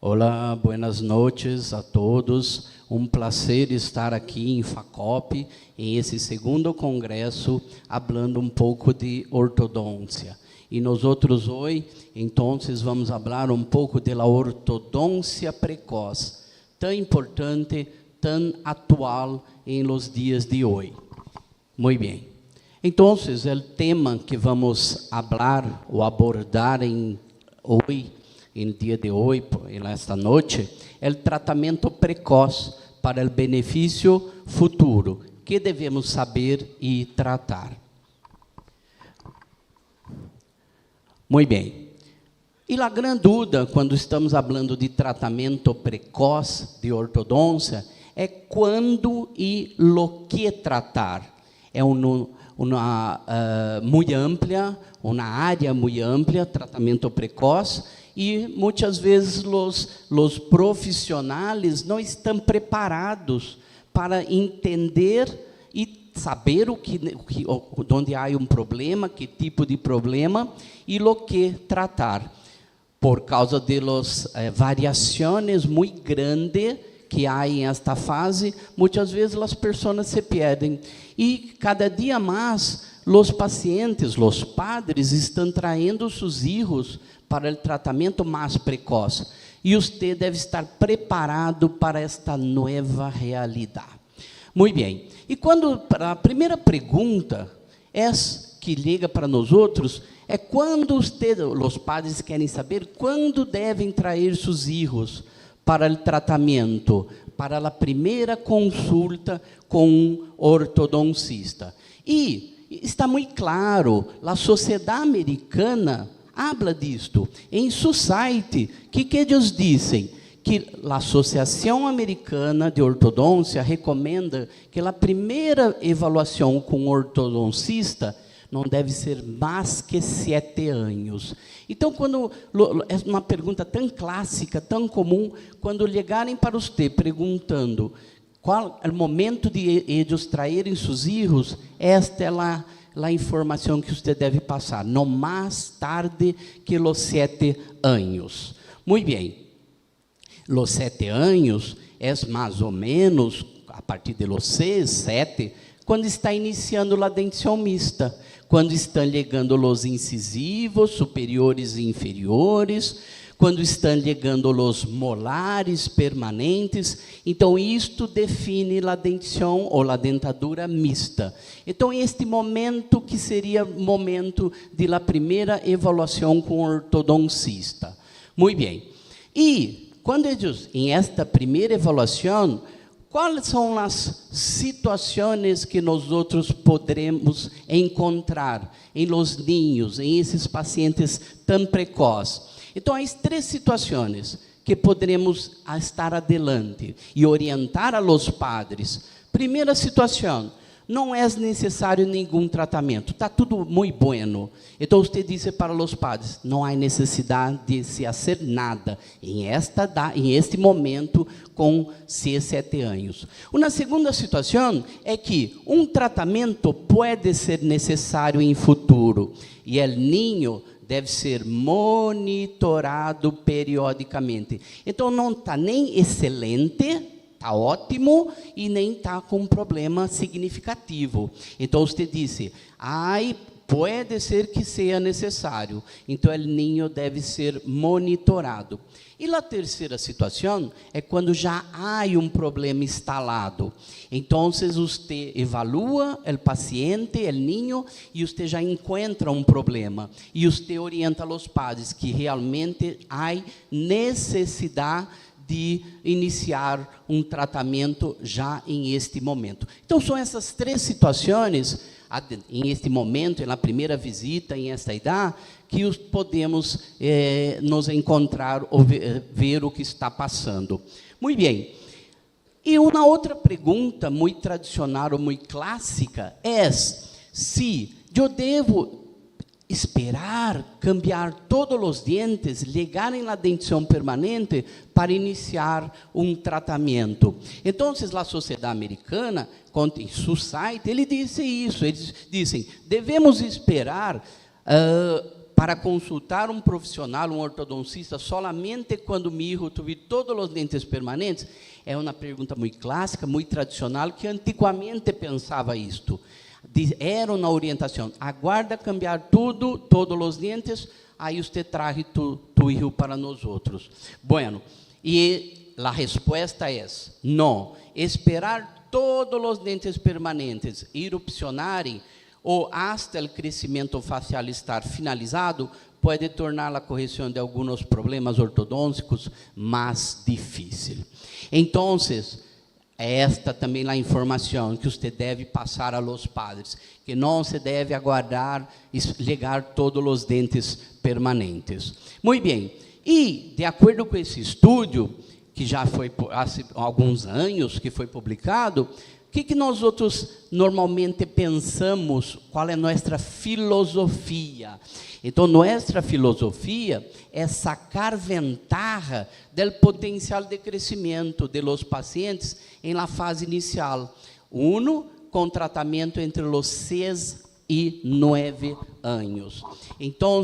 Olá, buenas noches a todos. Um prazer estar aqui em FACOP, em esse segundo congresso, falando um pouco de ortodôncia. E nós outros hoje, então, vamos falar um pouco da ortodôncia precoce, tão importante, tão atual em los dias de hoje. Muito bem. Então, o tema que vamos falar ou abordar hoje, em dia de hoje, nesta noite, é o tratamento precoce para o benefício futuro, que devemos saber e tratar. Muito bem. E a grande dúvida, quando estamos falando de tratamento precoce de ortodôncia, é quando e lo que tratar. É uma muito ampla, uma área muito ampla, tratamento precoce, e muitas vezes os profissionais não estão preparados para entender e saber onde há um problema, que tipo de problema e o que tratar, por causa de variações muito grandes que há em esta fase. Muitas vezes as pessoas se perdem e cada dia mais os pacientes, os padres estão trazendo seus filhos para o tratamento mais precoce. E você deve estar preparado para esta nova realidade. Muito bem. E quando a primeira pergunta que liga para nós outros é quando os padres querem saber quando devem trazer seus filhos para o tratamento, para a primeira consulta com um ortodoncista. E está muito claro, a sociedade americana habla disto. Em seu site, que eles dizem? Que a Associação Americana de Ortodôncia recomenda que a primeira avaliação com ortodoncista não deve ser mais que 7 anos. Então, quando é uma pergunta tão clássica, tão comum, quando ligarem para você perguntando qual é o momento de eles traírem seus filhos, esta é a informação que você deve passar, não mais tarde que os 7 anos. Muito bem. Os 7 anos é mais ou menos, a partir de los 6, 7, quando está iniciando a dentição mista, quando estão ligando os incisivos superiores e inferiores, quando estão ligando os molares permanentes. Então, isto define a dentição ou a dentadura mista. Então, este momento que seria o momento de la primeira avaliação com o ortodoncista. Muito bem. E, quando eles, em esta primeira avaliação, quais são as situações que nós outros poderemos encontrar em los ninhos, em esses pacientes tão precoces? Então, há 3 situações que poderemos estar adelante e orientar a los padres. Primeira situação, não é necessário nenhum tratamento, está tudo muito bueno. Então, você disse para os padres, não há necessidade de se fazer nada em este momento com 6, 7 anos. Uma segunda situação é que um tratamento pode ser necessário em futuro, e o ninho deve ser monitorado periodicamente. Então, não está nem excelente, está ótimo, e nem está com um problema significativo. Então, você disse, pode ser que seja necessário. Então, o ninho deve ser monitorado. E a terceira situação é quando já há um problema instalado. Então, você evalua o paciente, o ninho, e você já encontra um problema. E você orienta os padres que realmente há necessidade de iniciar um tratamento já em este momento. Então, são essas 3 situações, em este momento, na primeira visita, em esta idade, que podemos nos encontrar ou ver o que está passando. Muito bem. E uma outra pergunta muito tradicional ou muito clássica é se eu devo esperar cambiar todos os dentes, ligarem na dentição permanente para iniciar um tratamento. Então, a Sociedade Americana, em seu site, ele disse isso, eles dizem, devemos esperar para consultar um profissional, um ortodoncista, solamente quando mi hijo tuviera todos os dentes permanentes? É uma pergunta muito clássica, muito tradicional, que antigamente pensava isto. Era uma orientação: aguarda cambiar tudo, todos os dentes, aí você traz tu hijo para nós outros. Bueno, e a resposta é: não. Esperar todos os dentes permanentes erupcionarem ou hasta o crescimento facial estar finalizado pode tornar a correção de alguns problemas ortodônticos mais difícil. Então, esta também é a informação que você deve passar a los padres, que não se deve aguardar chegar todos os dentes permanentes. Muito bem, e de acordo com esse estudo, que já foi há alguns anos que foi publicado, o que nós outros normalmente pensamos? Qual é nossa filosofia? Então, nossa filosofia é sacar ventaja do potencial de crescimento de los pacientes em la fase inicial. Com tratamento entre os 6 e 9 anos. Então,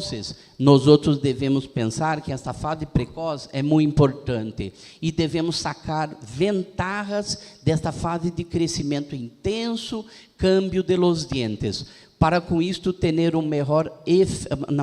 nós outros devemos pensar que esta fase precoce é muito importante e devemos sacar vantagens desta fase de crescimento intenso, câmbio de los dientes, para com isto ter uma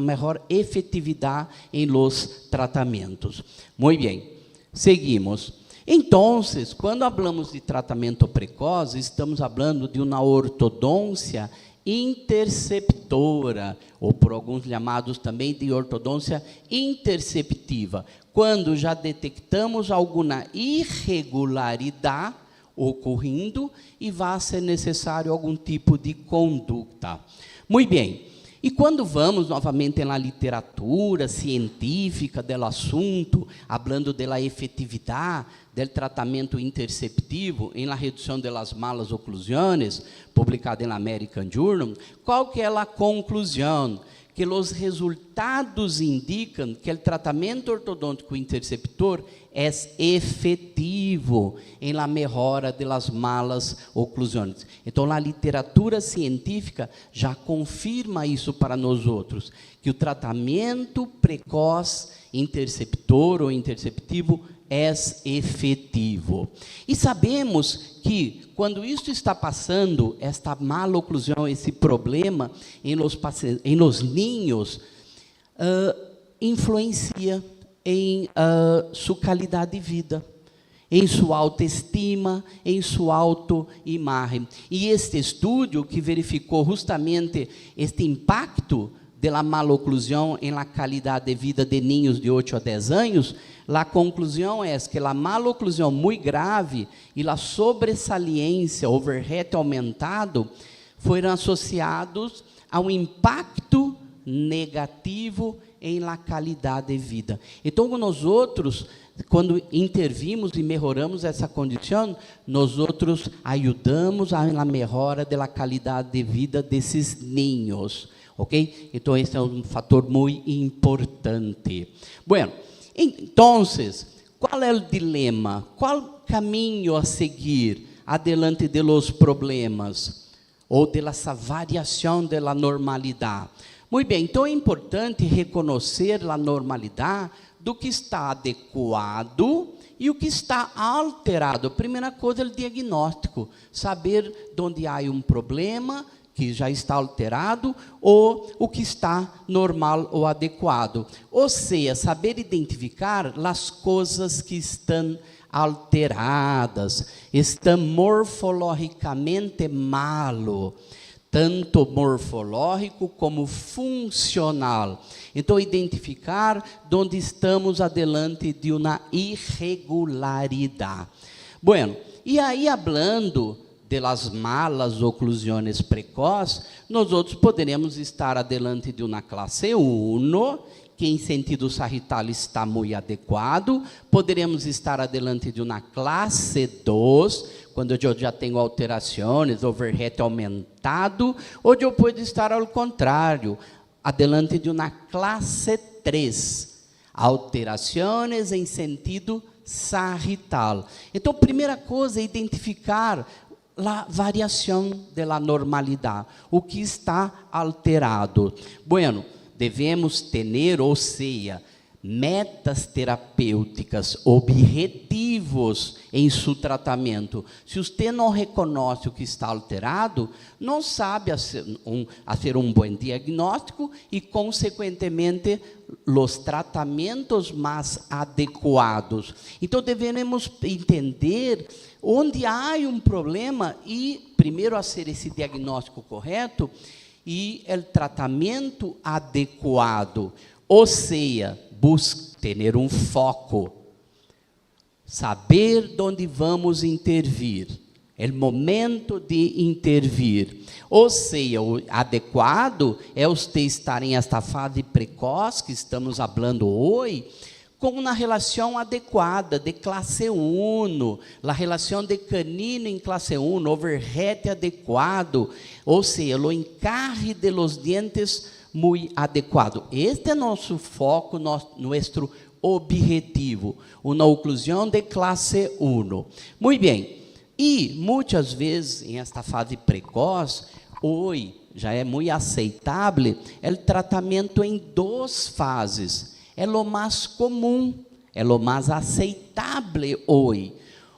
maior efetividade em los tratamentos. Muito bem, seguimos. Então, quando falamos de tratamento precoce, estamos falando de uma ortodôncia interceptora, ou por alguns chamados também de ortodôncia interceptiva, quando já detectamos alguma irregularidade ocorrendo e vai ser necessário algum tipo de conduta. Muito bem, e quando vamos novamente na literatura científica do assunto, falando da efetividade do tratamento interceptivo em la redução das malas oclusões, publicado em American Journal, qual que é a conclusão? Que os resultados indicam que o tratamento ortodôntico interceptor é efetivo em la melhora das malas oclusões. Então, a literatura científica já confirma isso para nós outros, que o tratamento precoce interceptor ou interceptivo é efetivo. E sabemos que, quando isso está passando, esta maloclusão, esse problema em los ninhos, influencia em sua qualidade de vida, em sua autoestima, em sua autoimagem. E este estudo que verificou justamente este impacto da maloclusão em la qualidade de vida de ninhos de 8 a 10 anos, a conclusão é que a maloclusão muito grave e a sobresaliência, overhead aumentado, foram associados a um impacto negativo em la qualidade de vida. Então, nós outros, quando intervimos e melhoramos essa condição, nós outros ajudamos na melhora da qualidade de vida desses ninhos, ok? Então, esse é um fator muito importante. Bueno, então, qual é o dilema? Qual caminho a seguir adelante de los problemas ou de essa variação da normalidade? Muito bem, então é importante reconhecer a normalidade do que está adequado e o que está alterado. Primeira coisa é o diagnóstico, saber onde há um problema que já está alterado, ou o que está normal ou adequado. Ou seja, saber identificar as coisas que estão alteradas, estão morfologicamente malo, tanto morfológico como funcional. Então, identificar onde estamos adelante de uma irregularidade. Bueno, e aí, hablando de las malas oclusões precoces, nós outros poderemos estar adelante de uma classe 1, que em sentido sagittal está muito adequado, poderemos estar adelante de uma classe 2, quando eu já tenho alterações, overhead aumentado, ou eu posso estar ao contrário, adelante de uma classe 3, alterações em sentido sagittal. Então, primeira coisa é identificar a variação da normalidade, o que está alterado. Bueno, devemos ter, ou seja, metas terapêuticas, objetivos em seu tratamento. Se você não reconhece o que está alterado, não sabe fazer um bom diagnóstico e, consequentemente, os tratamentos mais adequados. Então, devemos entender onde há um problema e, primeiro, fazer esse diagnóstico correto e o tratamento adequado. Ou seja, ter um foco, saber onde vamos intervir, é o momento de intervir. Ou seja, o adequado é você estar em esta fase precoce que estamos falando hoje, com uma relação adequada, de classe 1, a relação de canino em classe 1, overhead adequado, ou seja, o encarre de los dientes muito adequado. Este é nosso foco, nosso objetivo, uma oclusão de classe 1. Muito bem, e muitas vezes, em esta fase precoce, hoje já é muito aceitável o tratamento em 2 fases. É o mais comum, é o mais aceitável hoje.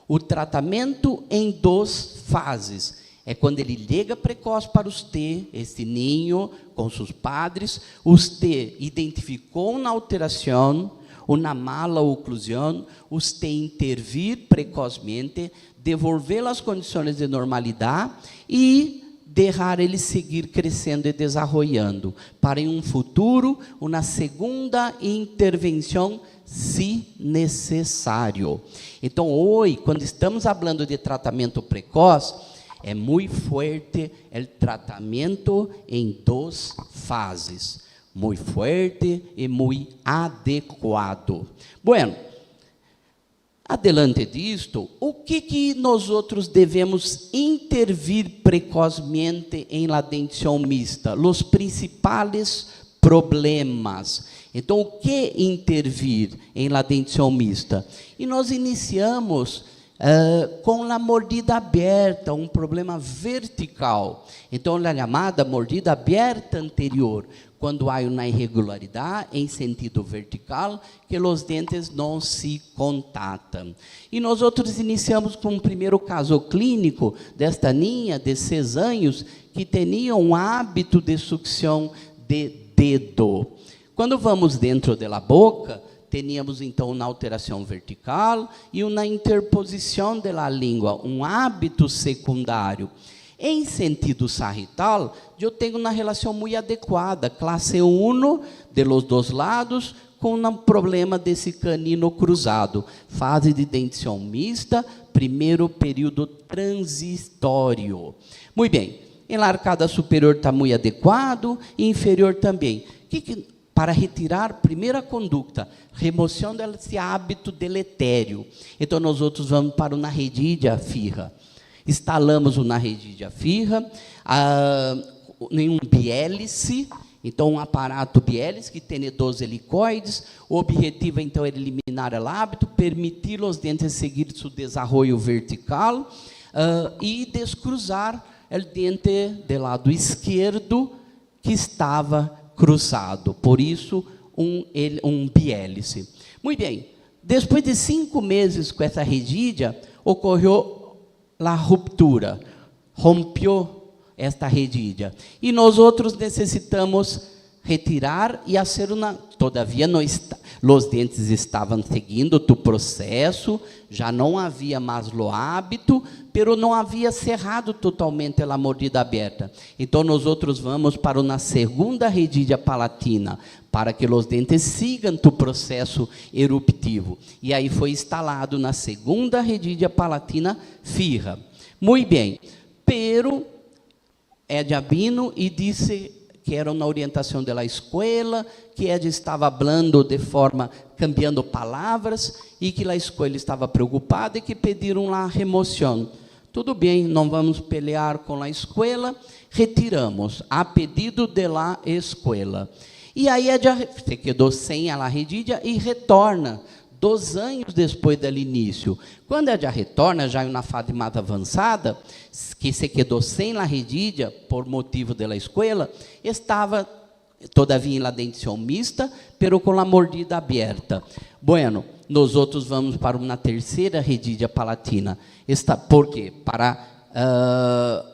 O tratamento em 2 fases. É quando ele chega precoce para você, esse ninho, com seus padres, você identificou uma alteração, uma mala oclusão, você intervir precocemente, devolver as condições de normalidade e deixar ele seguir crescendo e desenvolvendo, para em um futuro, uma segunda intervenção, se necessário. Então, hoje, quando estamos falando de tratamento precoce, é muito forte o tratamento em 2 fases, muito forte e muito adequado. Bueno, adelante disto, o que nós outros devemos intervir precocemente em la dentição mista? Os principais problemas. Então, o que intervir em la dentição mista? E nós iniciamos com a mordida aberta, um problema vertical. Então, a chamada mordida aberta anterior, quando há uma irregularidade em sentido vertical, que os dentes não se contatam. E nós outros iniciamos com o primeiro caso clínico desta ninha de 6 anos, que tinha um hábito de sucção de dedo. Quando vamos dentro da boca, teníamos então uma alteração vertical e uma interposição da língua, um hábito secundário. Em sentido sagital, eu tenho uma relação muito adequada, classe 1 de los 2 lados, com um problema desse canino cruzado. Fase de dentição mista, primeiro período transitório. Muito bem, em la arcada superior está muito adequado, e inferior também. Para retirar, primeira conduta, remoção desse hábito deletério. Então, nós outros vamos para uma redídia firra. Instalamos uma redídia firra, em um biélice, então um aparato biélice que tem 12 helicoides. O objetivo, então, é eliminar o hábito, permitir os dentes seguir seu desenvolvimento vertical e descruzar o dente do lado esquerdo que estava cruzado, por isso um biélice. Muito bem, depois de 5 meses com essa redídia, ocorreu a ruptura, rompeu esta redídia, e nós outros necessitamos retirar e fazer uma, todavia não está, os dentes estavam seguindo o processo, já não havia mais o hábito, pero não havia cerrado totalmente a mordida aberta. Então, nós outros vamos para uma segunda redídia palatina, para que os dentes sigam o processo eruptivo. E aí foi instalado na segunda redídia palatina firra. Muito bem, pero Ed Abino e disse que era uma orientação da escola, que Ed estava falando de forma, cambiando palavras, e que a escola estava preocupada e que pediram a remoção. Tudo bem, não vamos pelear com a escola, retiramos, a pedido da escola. E aí Ed se quedou sem a redídia e retorna, 2 anos depois do início. Quando Ed retorna, já em uma fase mais avançada, que se quedou sem a redídia, por motivo da escola, estava todavia em la dentição mista, pero com a mordida aberta. Bueno, nós outros vamos para uma terceira redídia palatina. Por quê? Para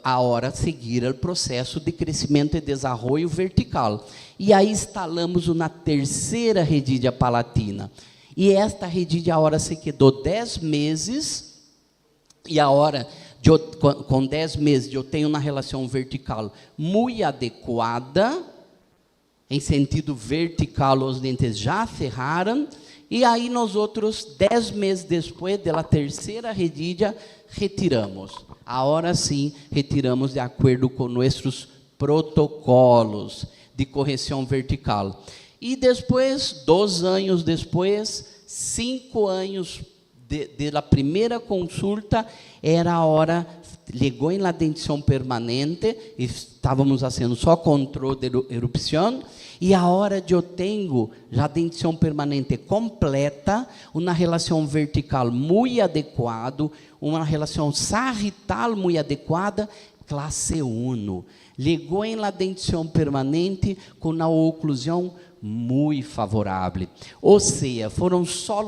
agora seguir o processo de crescimento e desenvolvimento vertical. E aí instalamos uma terceira redídia palatina. E esta redídia agora se quedou 10 meses, e agora, com 10 meses, eu tenho uma relação vertical muito adequada, em sentido vertical, os dentes já cerraram, e aí nós outros, 10 meses depois da terceira redídia, retiramos. Agora sim, retiramos de acordo com nossos protocolos de correção vertical. E depois, 2 anos depois, 5 anos da primeira consulta, era a hora, chegou em la dentição permanente, estávamos fazendo só controle de erupção, e a hora de eu tenho já dentição permanente completa, uma relação vertical muito adequada, uma relação sagittal muito adequada, classe 1. Chegou em la dentição permanente com uma oclusão muito favorável. Ou seja, foram só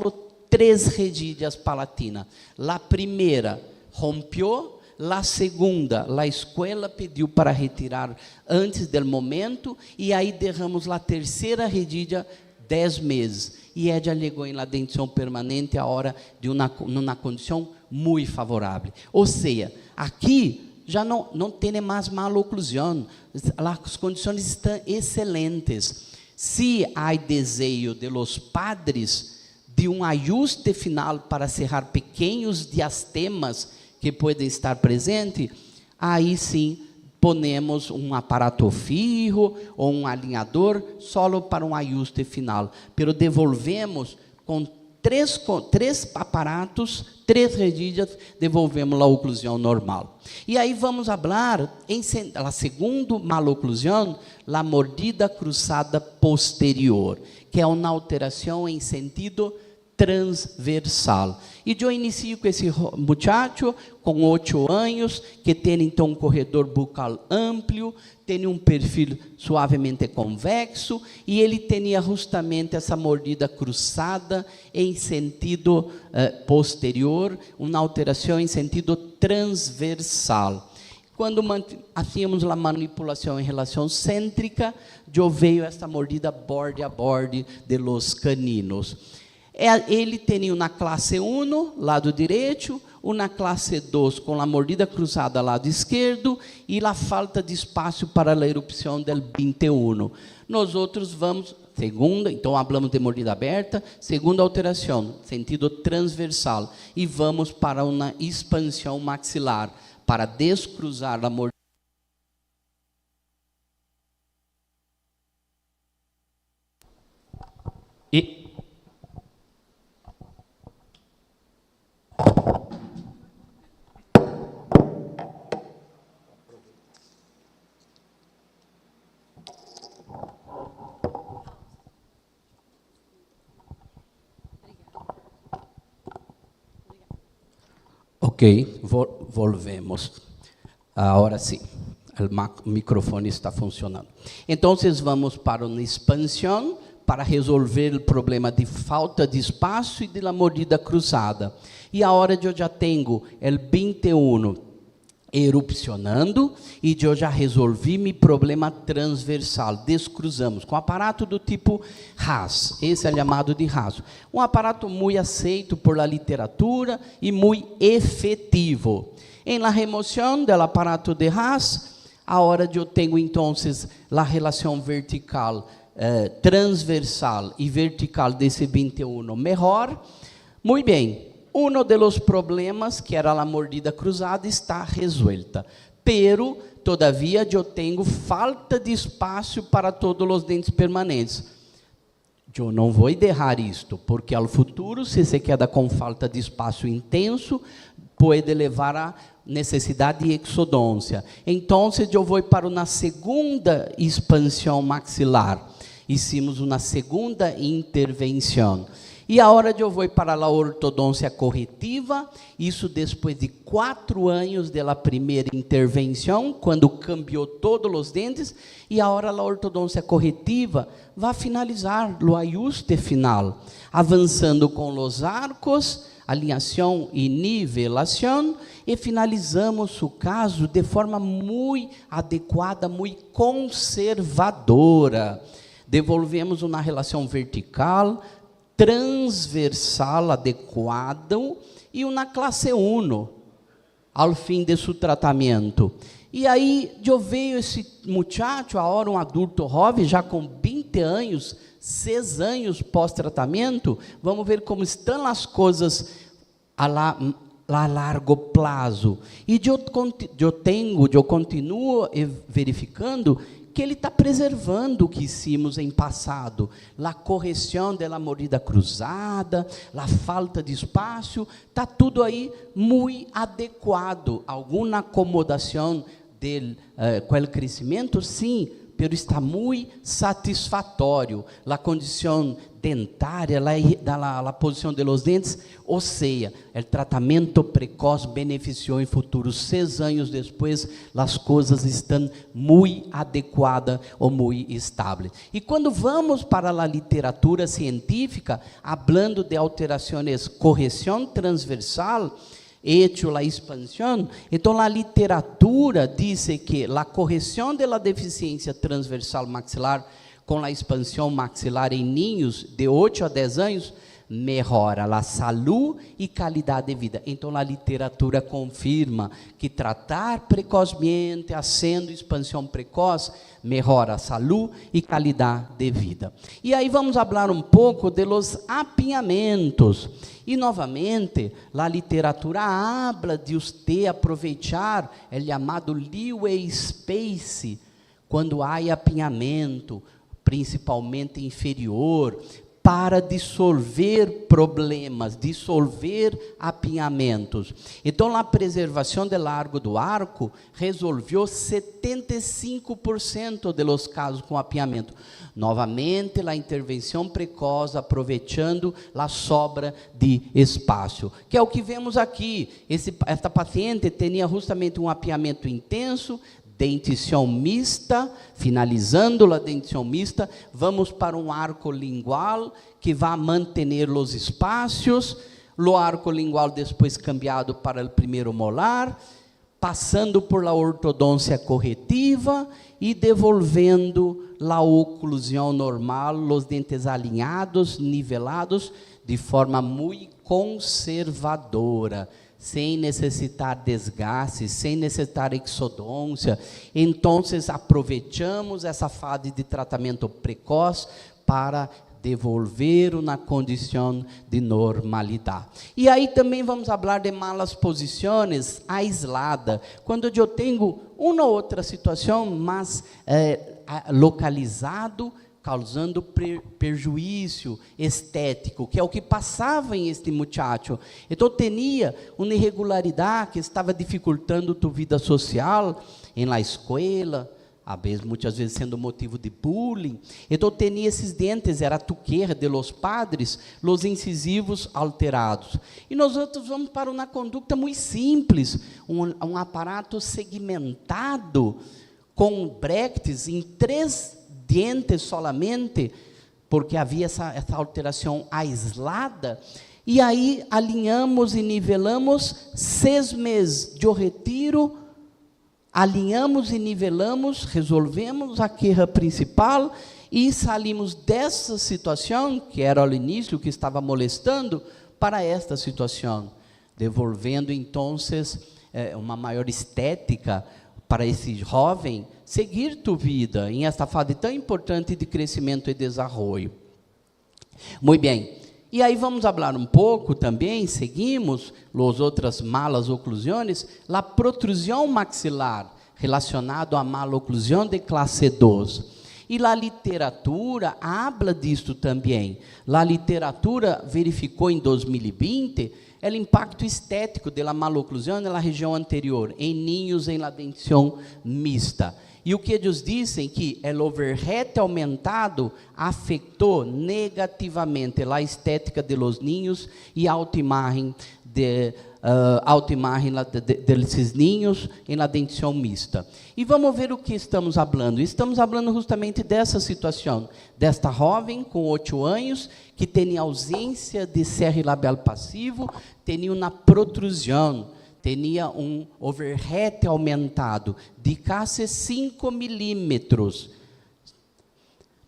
3 redídias palatinas. A primeira rompeu, a segunda, a escola pediu para retirar antes do momento, e aí derramos a terceira redídia 10 meses. E ela chegou em la dentição permanente a hora de uma condição muito favorável. Ou seja, aqui já não tem mais maloclusão, as condições estão excelentes. Se há desejo de los padres de um ajuste final para cerrar pequenos diastemas que podem estar presentes, aí sim ponemos um aparato fijo ou um alinhador só para um ajuste final. Pero devolvemos com três aparatos, 3 redídias, devolvemos a oclusão normal. E aí vamos falar, a segunda maloclusão, a mordida cruzada posterior, que é uma alteração em sentido transversal. E eu inicio com esse muchacho, com 8 anos, que tem então um corredor bucal amplo, tem um perfil suavemente convexo, e ele tinha justamente essa mordida cruzada em sentido posterior, uma alteração em sentido transversal. Quando hacíamos a manipulação em relação cêntrica, eu veio essa mordida borde a borde de los caninos. Ele tinha uma classe 1, lado direito, uma classe 2 com a mordida cruzada, lado esquerdo, e a falta de espaço para a erupção do 21. Nós outros vamos, segunda, então falamos de mordida aberta, segunda alteração, sentido transversal, e vamos para uma expansão maxilar, para descruzar a mordida. Ok, volvemos. Agora sim, o microfone está funcionando. Então, vamos para uma expansão para resolver o problema de falta de espaço e de la mordida cruzada. E a hora de eu já tenho o 21 erupcionando, e eu já resolvi meu problema transversal, descruzamos, com aparato do tipo RAS, esse é chamado de RAS, um aparato muito aceito por la literatura e muito efetivo. Em la remoção do aparato de RAS, a hora de eu tenho então a relação vertical, transversal e vertical desse 21 melhor, muito bem. Um dos problemas, que era a mordida cruzada, está resuelta. Pero, todavia, eu tenho falta de espaço para todos os dentes permanentes. Eu não vou deixar isto, porque ao futuro, se se queda com falta de espaço intenso, pode levar a necessidade de exodôncia. Então, eu vou para uma segunda expansão maxilar. Hicimos uma segunda intervenção. E a hora de eu vou para a ortodôncia corretiva, isso depois de 4 anos da primeira intervenção, quando cambiou todos os dentes, e a hora da ortodôncia corretiva vai finalizar o ajuste final, avançando com os arcos, alinhação e nivelação, e finalizamos o caso de forma muito adequada, muito conservadora. Devolvemos uma relação vertical, transversal adequado e uma classe 1 ao fim de seu tratamento. E aí eu vejo esse muchacho, agora um adulto jovem, já com 20 anos, 6 anos pós-tratamento, vamos ver como estão as coisas a largo prazo. E eu continuo verificando que ele está preservando o que hicimos em passado, a correção da mordida cruzada, a falta de espaço, está tudo aí muito adequado. Alguma acomodação com o crescimento, sim, mas está muito satisfatório. A condição dentária, a posição dos dentes, ou seja, o tratamento precoce beneficiou em futuro. 6 anos depois, as coisas estão muito adequadas ou muito estáveis. E quando vamos para a literatura científica, falando de alterações, correção transversal, hecho la expansão, então a literatura diz que a correção da deficiência transversal maxilar com a expansão maxilar em ninhos de 8 a 10 anos, melhora a saúde e qualidade de vida. Então a literatura confirma que tratar precocemente, fazendo expansão precoce, melhora a saúde e qualidade de vida. E aí vamos falar um pouco de los apinhamentos. E novamente, a literatura habla de você aproveitar o chamado leeway space, quando há apinhamento, principalmente inferior, para dissolver problemas, dissolver apinhamentos. Então, a preservação do largo do arco resolveu 75% dos casos com apinhamento. Novamente, a intervenção precoce, aproveitando a sobra de espaço, que é o que vemos aqui. Esta paciente tinha justamente um apinhamento intenso, dentição mista, finalizando a dentição mista, vamos para um arco lingual, que vai manter os espaços, o arco lingual depois cambiado para o primeiro molar, passando por la ortodôncia corretiva e devolvendo la oclusão normal, os dentes alinhados, nivelados, de forma muito conservadora, sem necessitar desgaste, sem necessitar exodôncia. Então, aproveitamos essa fase de tratamento precoce para devolver na condição de normalidade. E aí também vamos falar de malas posições aisladas, quando eu tenho uma ou outra situação, mas localizado, causando prejuízo estético, que é o que passava em este muchacho. Então, tinha uma irregularidade que estava dificultando tua vida social, em la escola, muitas vezes sendo motivo de bullying. Então, tinha esses dentes, era a tuqueira de los padres, los incisivos alterados. E nós outros vamos para uma conduta muito simples, um aparato segmentado, com brackets em 3 dentes solamente, porque havia essa alteração aislada, e aí alinhamos e nivelamos 6 meses de retiro, alinhamos e nivelamos, resolvemos a queixa principal, e saímos dessa situação, que era ao início, que estava molestando, para esta situação, devolvendo, então, uma maior estética para esse jovem, seguir tua vida em esta fase tão importante de crescimento e desenvolvimento. Muito bem. E aí vamos falar um pouco também, seguimos, as outras malas oclusões, a protrusão maxilar, relacionado à maloclusão de classe 2. E a literatura habla disto também. A literatura verificou em 2020 é o impacto estético da maloclusão na região anterior, em ninhos em la dentição mista. E o que eles dizem que o overhead aumentado afetou negativamente a estética de los ninhos e a autoimagem desses ninhos em la dentição mista. E vamos ver o que estamos falando. Estamos falando justamente dessa situação, desta jovem com 8 anos, que tinha ausência de serre labial passivo, tinha uma protrusão, tinha um overhead aumentado de quase 5 milímetros.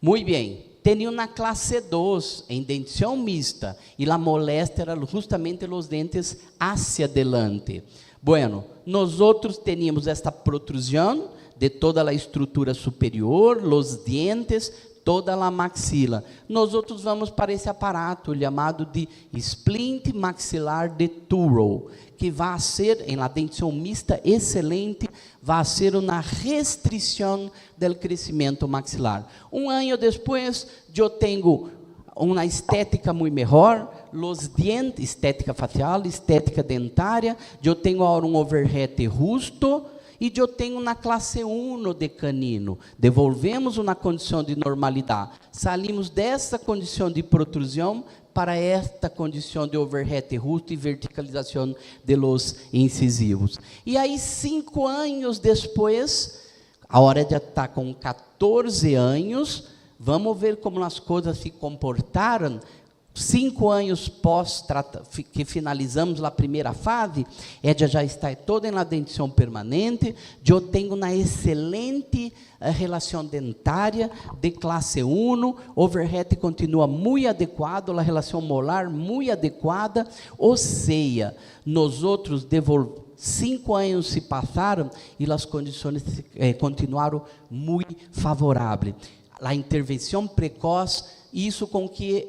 Muito bem. Tinha uma classe 2 em dentição mista, e a moléstia era justamente os dentes hacia adelante. Bueno, nós outros teníamos esta protrusão de toda a estrutura superior, os dentes, toda a maxila. Nós outros vamos para esse aparato chamado de splint maxilar de Turo, que vai ser, em la dentição mista excelente, vai ser uma restrição do crescimento maxilar. Um ano depois, eu tenho uma estética muito melhor, os dentes, estética facial, estética dentária, eu tenho agora um overhead justo, e eu tenho uma classe 1 de canino. Devolvemos uma condição de normalidade. Saímos dessa condição de protrusão para esta condição de overhead justo e verticalização de los incisivos. E aí, 5 anos depois, a hora de estar com 14 anos, vamos ver como as coisas se comportaram. 5 anos pós que finalizamos a primeira fase, já está toda em la dentição permanente, eu tenho uma excelente relação dentária de classe 1, overhead continua muito adequado, a relação molar muito adequada, ou seja, nós outros 5 anos se passaram e as condições continuaram muito favoráveis. A intervenção precoce, isso com que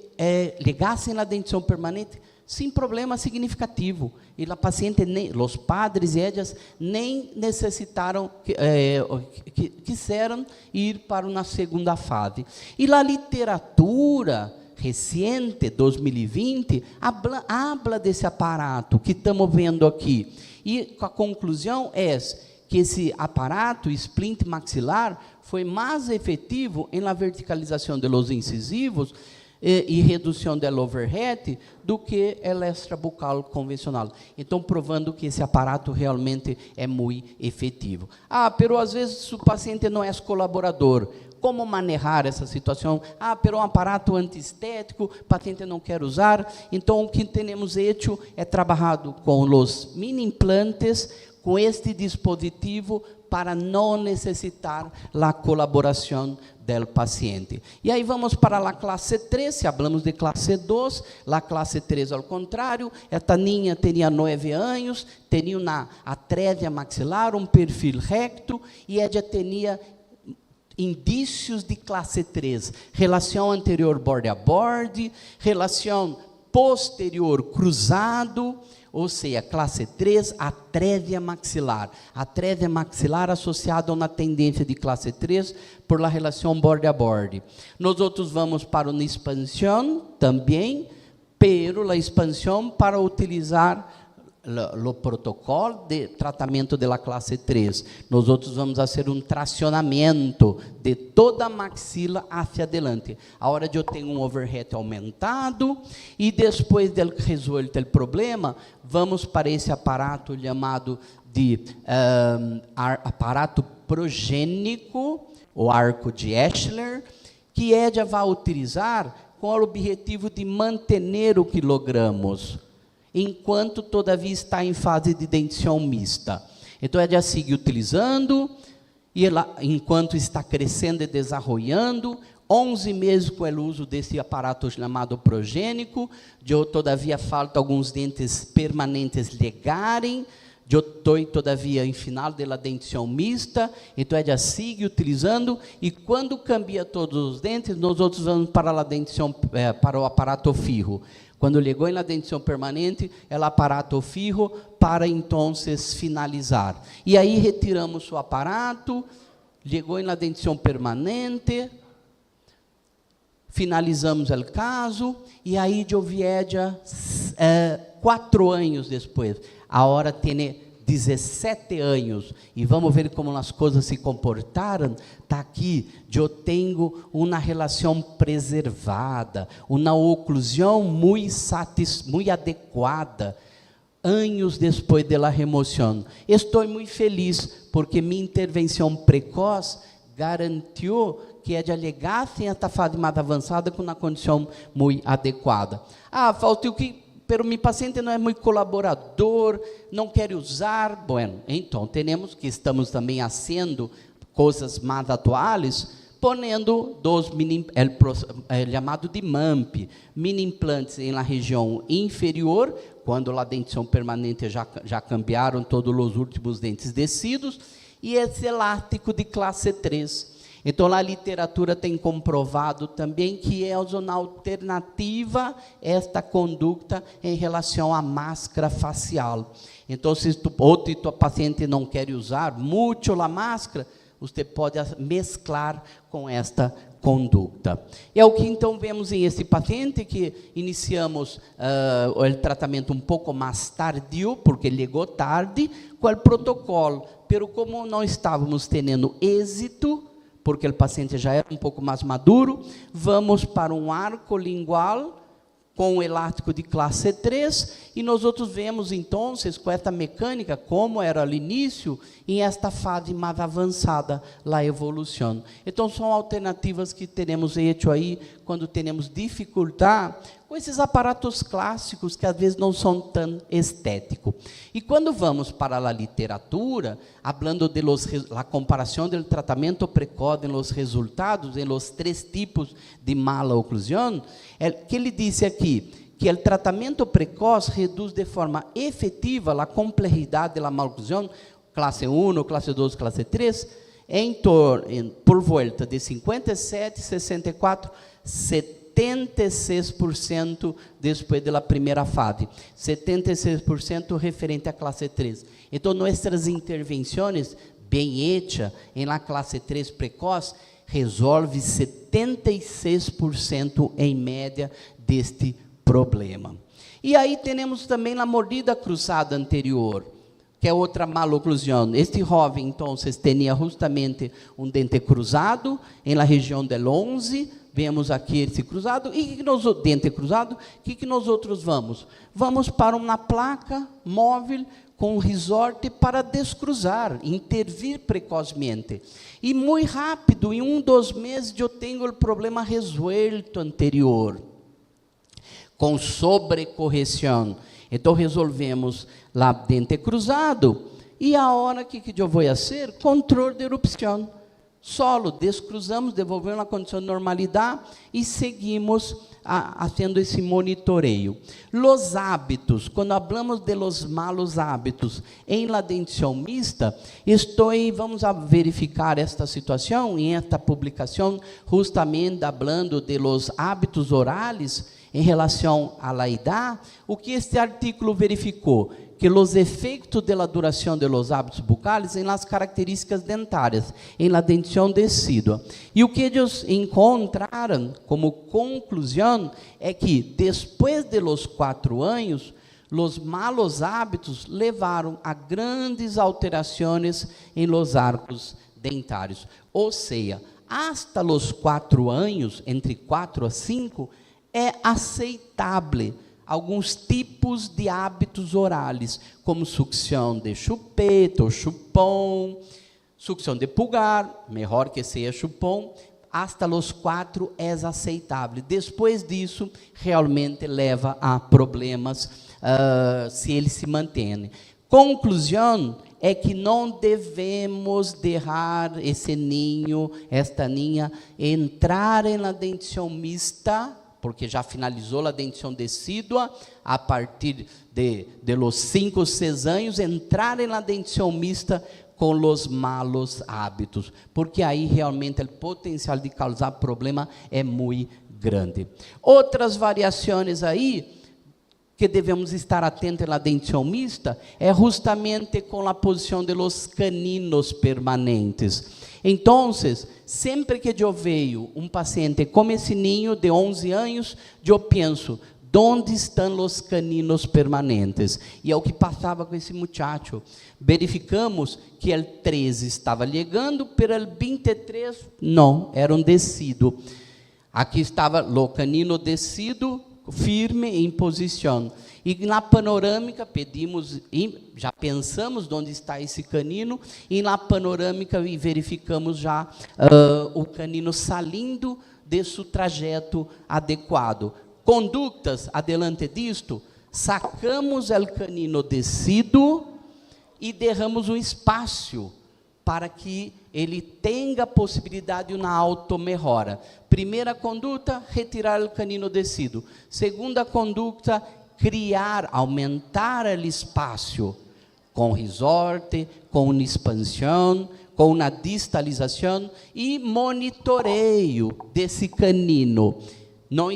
ligassem a dentição permanente sem problema significativo. E a paciente, os padres e ellas, nem necessitaram, quiseram ir para uma segunda fase. E a literatura recente, 2020, habla desse aparato que estamos vendo aqui. E a conclusão é que esse aparato, splint maxilar, foi mais efetivo em la verticalização de los incisivos e redução do overhead do que o extrabucal convencional. Então, provando que esse aparato realmente é muito efetivo. Pero às vezes o paciente não é colaborador. Como manejar essa situação? Pero um aparato antiestético, o paciente não quer usar. Então, o que temos hecho é trabalhado com os mini implantes, com este dispositivo, para não necessitar a colaboração do paciente. E aí vamos para a classe 3, se falamos de classe 2, a classe 3 ao contrário, esta ninha tinha 9 anos, tinha uma atrésia maxilar, um perfil recto, e ela tinha indícios de classe 3, relação anterior borde a borde, relação posterior cruzado, ou seja, classe 3, atrésia maxilar. Atrésia maxilar associada a uma tendência de classe 3 por la relação borde a borde. Nós outros vamos para uma expansão também, pero a expansão para utilizar o protocolo de tratamento da classe 3. Nós outros vamos fazer um tracionamento de toda a maxila hacia adelante. A hora de eu tenho um overhead aumentado, e depois de resolver o problema, vamos para esse aparato chamado de aparato progênico, o arco de Eschler, que já vai utilizar com o objetivo de manter o quilogramos, enquanto todavia está em fase de dentição mista. Então, ela segue utilizando, e ela, enquanto está crescendo e desenvolvendo, 11 meses com o uso desse aparato chamado progênico, todavia falta alguns dentes permanentes ligarem, eu estou todavia em final da dentição mista, então ela segue utilizando, e quando cambia todos os dentes, nós outros vamos para a dentição, para o aparato fijo. Quando chegou na dentição permanente, ela aparato fijo para então finalizar. E aí retiramos o aparato, chegou na dentição permanente, finalizamos o caso, e aí eu vieja 4 anos depois, agora tem 17 anos, e vamos ver como as coisas se comportaram. Está aqui, eu tenho uma relação preservada, uma oclusão muito adequada, anos depois da remoção. Estou muito feliz, porque minha intervenção precoce garantiu que ela chegasse a esta fase mais avançada com uma condição muito adequada. Faltou que pero meu paciente não é muito colaborador, não quer usar. Bueno, então estamos também fazendo coisas mais atuais, ponendo chamado de MAMP, mini implantes na região inferior, quando a dentição permanente já cambiaram todos os últimos dentes descidos, e esse elástico de classe 3. Então, a literatura tem comprovado também que é uma alternativa esta conduta em relação à máscara facial. Então, se o paciente não quer usar muito a máscara, você pode mesclar com esta conduta. É o que então vemos em esse paciente, que iniciamos o tratamento um pouco mais tardio, porque ele chegou tarde, com o protocolo, pero como não estávamos tendo êxito, porque o paciente já era um pouco mais maduro, vamos para um arco lingual com o elástico de classe 3, e nós outros vemos, então, com esta mecânica, como era no início, em esta fase mais avançada, a evolução. Então, são alternativas que teremos feito aí, quando temos dificuldade com esses aparatos clássicos, que às vezes não são tão estéticos. E quando vamos para a literatura, falando de la comparação do tratamento precoce, em los resultados, em los 3 tipos de mala oclusão, que ele disse aqui, que o tratamento precoce reduz de forma efetiva a complexidade da maloclusão, classe 1, classe 2, classe 3, por volta de 57, 64, 76% depois da primeira fase, 76% referente à classe 3. Então, nossas intervenções bem hechas em la classe 3 precoce resolve 76% em média deste problema. E aí temos também a mordida cruzada anterior, que é outra maloclusão. Este jovem, então, tinha justamente um dente cruzado em la região del 11, vemos aqui esse cruzado, e dente cruzado, que nós outros vamos? Vamos para uma placa móvel com resorte para descruzar, intervir precocemente. E muito rápido, em 1, 2 meses, eu tenho o problema resuelto anterior, com sobrecorreção. Então, resolvemos lá dente cruzado, e a hora que eu vou fazer? Controle de erupção. Solo, descruzamos, devolvemos na condição de normalidade e seguimos fazendo esse monitoreio. Los hábitos, quando falamos de los malos hábitos em la dentição mista, vamos verificar esta situação em esta publicação, justamente falando de los hábitos orales em relação à la idade. O que este artículo verificou? Que os efeitos da duração de los hábitos bucales em las características dentárias, em la dentição decídua. E o que eles encontraram como conclusão é que, depois de los 4 anos, os malos hábitos levaram a grandes alterações em los arcos dentários. Ou seja, hasta los 4 anos, entre 4 a 5, é aceitável alguns tipos de hábitos orales, como sucção de chupeta ou chupão, sucção de pulgar, melhor que seja chupão, hasta los 4 é aceitável. Depois disso, realmente leva a problemas, se ele se mantém. Conclusão é que não devemos deixar esse ninho, esta ninha, entrar na dentição mista, porque já finalizou a dentição decídua, a partir de los 5, 6 anos, entrar na dentição mista com os malos hábitos, porque aí realmente o potencial de causar problema é muito grande. Outras variações aí, que devemos estar atentos na dentição mista é justamente com a posição de los caninos permanentes. Então, sempre que eu vejo um paciente com esse ninho de 11 anos, eu penso, onde estão os caninos permanentes? E é o que passava com esse muchacho. Verificamos que o 13 estava chegando, mas o 23 não, era um descido. Aqui estava o canino descido, firme em posição. E na panorâmica pedimos, já pensamos onde está esse canino, e na panorâmica verificamos já o canino saindo de seu trajeto adequado. Conductas, adelante disto, sacamos o canino descido e derramos um espaço para que ele tenha a possibilidade de uma auto-melhora. Primeira conduta, retirar o canino descido. Segunda conduta, criar, aumentar o espaço com resorte, com uma expansão, com uma distalização e monitoreio desse canino. Não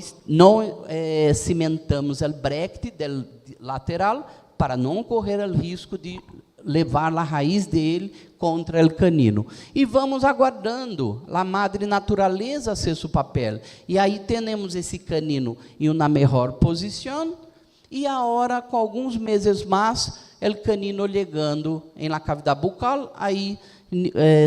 cimentamos o bracte del lateral para não correr o risco de levar a raiz dele contra o canino. E vamos aguardando a madre natureza a ser seu papel. E aí temos esse canino em uma melhor posição, e agora, com alguns meses mais, o canino chegando em la cavidade bucal, aí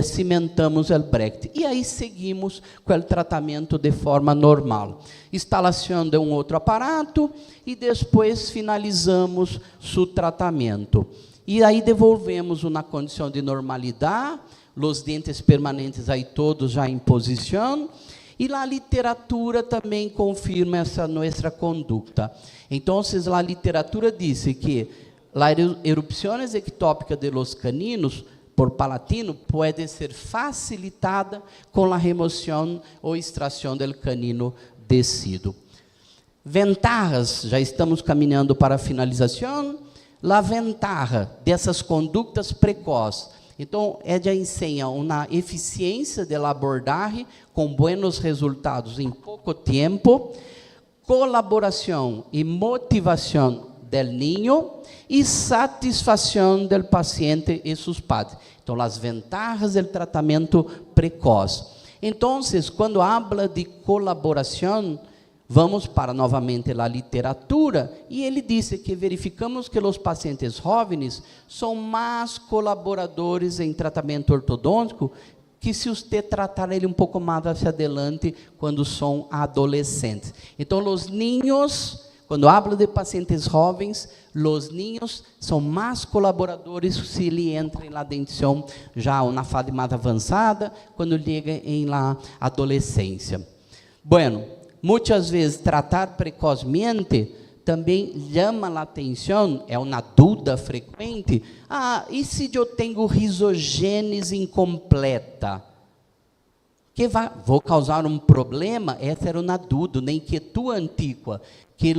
cimentamos o bracte. E aí seguimos com o tratamento de forma normal. Instalação de um outro aparato, e depois finalizamos o tratamento. E aí devolvemos uma condição de normalidade, os dentes permanentes aí todos já em posição, e a literatura também confirma essa nossa conduta. Então, a literatura diz que a erupção ectópica de los caninos por palatino pode ser facilitada com a remoção ou extração do canino descido. Ventajas, já estamos caminhando para a finalização. A ventaja dessas condutas precoces, então, ela ensina uma eficiência de abordagem com buenos resultados em pouco tempo, colaboração e motivação do ninho e satisfação do paciente e seus padres. Então, as vantagens do tratamento precoce. Então, quando habla de colaboração, vamos para novamente a literatura, e ele disse que verificamos que os pacientes jovens são mais colaboradores em tratamento ortodôntico que se você tratar ele um pouco mais hacia adelante, quando são adolescentes. Então, os ninhos, quando hablo de pacientes jovens, os ninhos são mais colaboradores se ele entra na dentição já na fase mais avançada, quando chega em la adolescência. Bueno, muitas vezes tratar precocemente também chama a atenção, é uma dúvida frequente. E se eu tenho risogênese incompleta? Vou causar um problema? Essa era uma dúvida, uma inquietude antiga, que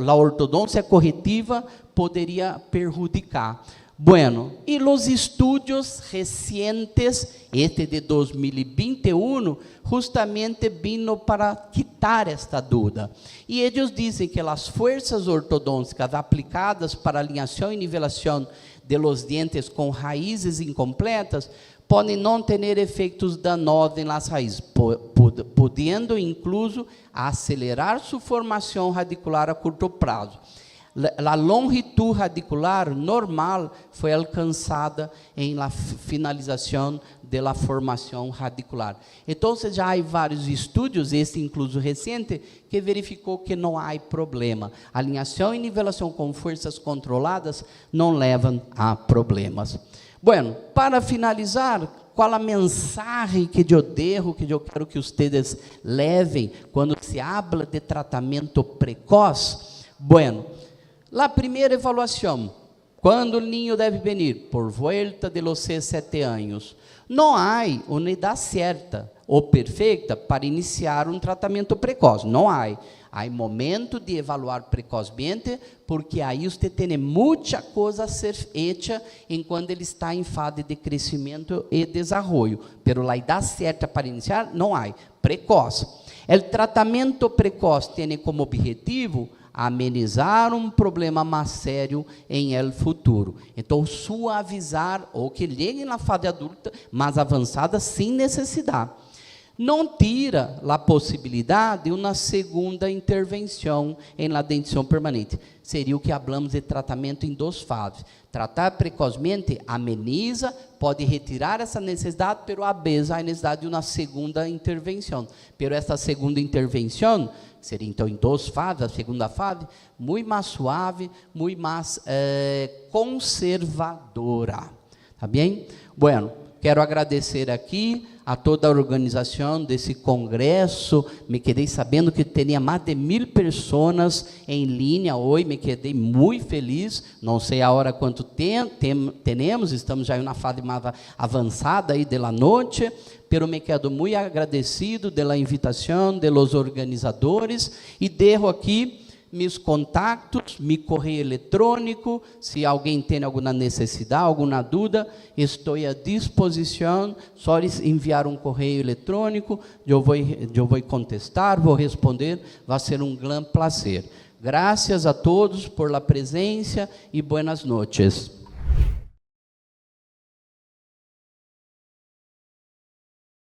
a ortodôncia corretiva poderia perjudicar. Bueno, e os estudos recentes, este de 2021, justamente vino para quitar esta dúvida. E eles dizem que as forças ortodônticas aplicadas para alinhação e nivelação de los dientes com raízes incompletas podem não ter efeitos danosos nas raízes, podendo incluso acelerar sua formação radicular a curto prazo. A longitude radicular normal foi alcançada em la finalização da formação radicular. Então, já há vários estudos, este incluso recente, que verificou que não há problema. Alinhação e nivelação com forças controladas não levam a problemas. Bueno, para finalizar, qual a mensagem que eu devo, que eu quero que vocês levem quando se habla de tratamento precoce? Bueno, a primeira avaliação, quando o ninho deve vir? Por volta de los 7 anos. Não há uma idade certa ou perfeita para iniciar um tratamento precoce. Não há. Há momento de evaluar precocemente, porque aí você tem muita coisa a ser feita enquanto ele está em fase de crescimento e desenvolvimento. Pero a idade certa para iniciar, não há. Precoce. O tratamento precoce tem como objetivo amenizar um problema mais sério em el futuro. Então, suavizar, ou que llegue na fase adulta mais avançada, sem necessidade. Não tira a possibilidade de uma segunda intervenção em la dentição permanente. Seria o que falamos de tratamento em 2 fases. Tratar precocemente ameniza, pode retirar essa necessidade, pero a vez a necessidade de uma segunda intervenção. Pero essa segunda intervenção seria então em 2 fases, a segunda fase, muito mais suave, muito mais conservadora. Tá bem? Bueno, quero agradecer aqui a toda a organização desse congresso. Me quedei sabendo que tinha mais de 1000 pessoas em linha hoje, me quedei muito feliz. Não sei a hora quanto temos, estamos já em uma fase mais avançada aí da noite, pero me quedo muito agradecido pela invitação de los organizadores e deixo aqui meus contatos, meu correio eletrônico. Se alguém tem alguma necessidade, alguma dúvida, estou à disposição. Só enviar um correio eletrônico, eu vou contestar, vou responder, vai ser um grande prazer. Graças a todos por la presença e buenas noches.